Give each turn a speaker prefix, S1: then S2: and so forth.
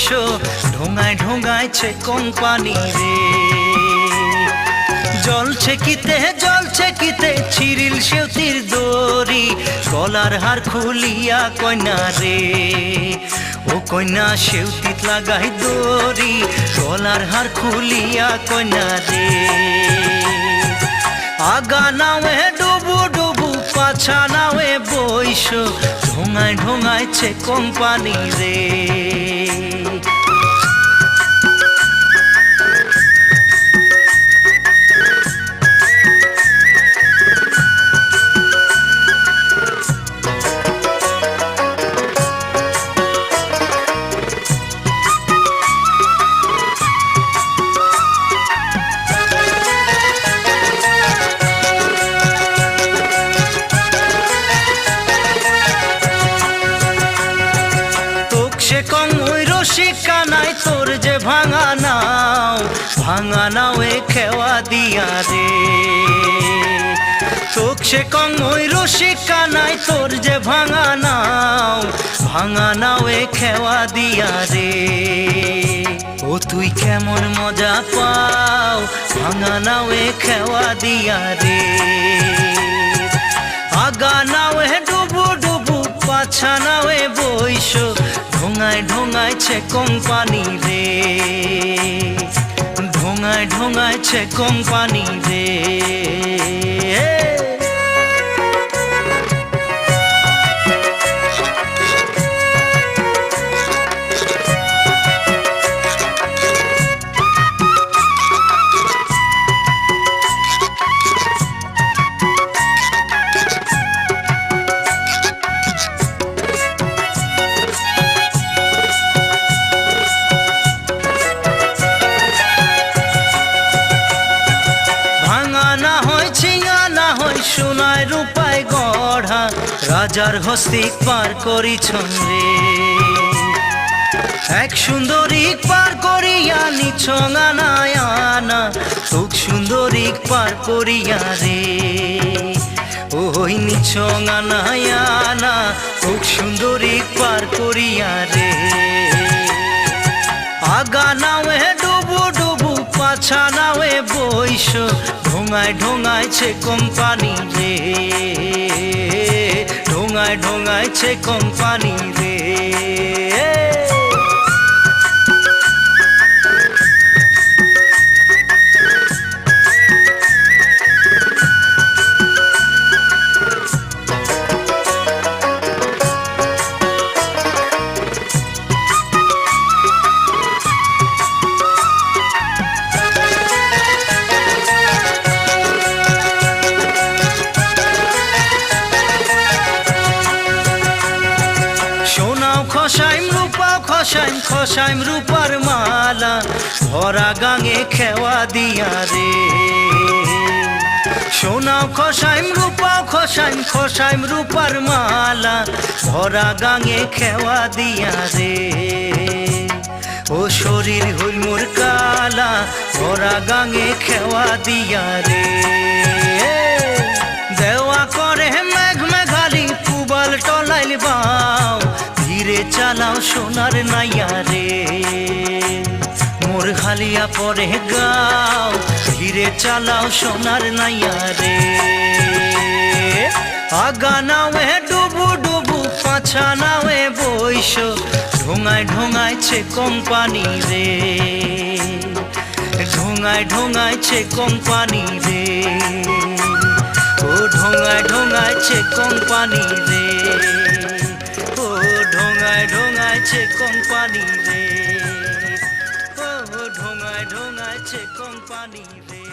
S1: বইসো ঢোঙায় ঢোঙায়ছে company রে। জলছে কিতে ছিরিল সেউতির দড়ি, গলার হার খুলিয়া কইনা রে। ও কইনা সেউতিত লাগাই দড়ি, গলার হার খুলিয়া কইনা রে। আগা নাওয়ে ডুবু ডুবু পাছা নাওয়ে বইসো ঢোঙায় ঢোঙায়ছে কোম্পানি রে। শিকানাই তোর যে ভাঙা নাও এ খেওয়া দিয়া রে। তোক সে কং ওই রসিকানাই তোর যে ভাঙা নাও এ খেওয়া দিয়া রে। ও তুই কেমন মজা পাও ভাঙা নাও এ খেওয়া দিয়া রে। আগা নাও এ ডুবু ডুবু পাছা নাও এ বইসো ঢোঙায় ঢোঙায়ছে কোম্পানি রে। ঢোঙায় ঢোঙায়ছে কোম্পানি রে। সোনায় রূপায় গড়া রাজার হস্তিক পার করিছন রে। এক সুন্দরীক পার করিয়া নিছঙা নায়ানা, তোক সুন্দরীক পার করিয়া রে। ওই নিছঙা নায়ানা তোক সুন্দরীক পার করিয়া রে। আগা নাওয়ে ডুবু ডুবু পাছা নাওয়ে বইসো ঢোঙায় ঢোঙায়ছে কোম্পানি রে। ঢোঙায় ঢোঙায়ছে কোম্পানি রে। খসাইম রূপার মালা ভরা গাঙে খেওয়া দিয়া রে। সোনাও খসাইম রূপার মালা ভরা গাঙে খেওয়া দিয়া রে। ও শরীর হইল মোর কালা ভরা গাঙে খেওয়া দিয়া রে। দেওয়া করে মেঘ মেঘালি পুবাল টলাইল বাও, ধীরে চালাও সোনার নাইয়া রে। মোর হালিয়া পরে গাও, ধীরে চালাও সোনার নাইয়া রে। আগা নাওয়ে ডুবু ডুবু পাছা নাওয়ে বইসো ঢোঙায় ঢোঙায়ছে কোম্পানি রে। ঢোঙায় ঢোঙায়ছে কোম্পানি রে। ও ঢোঙায় ঢোঙায়ছে কোম্পানি রে। ও ঢোঙায় ঢোঙায়ছে কোম্পানি রে। ও ঢোঙায় ঢোঙায়ছে কোম্পানি রে।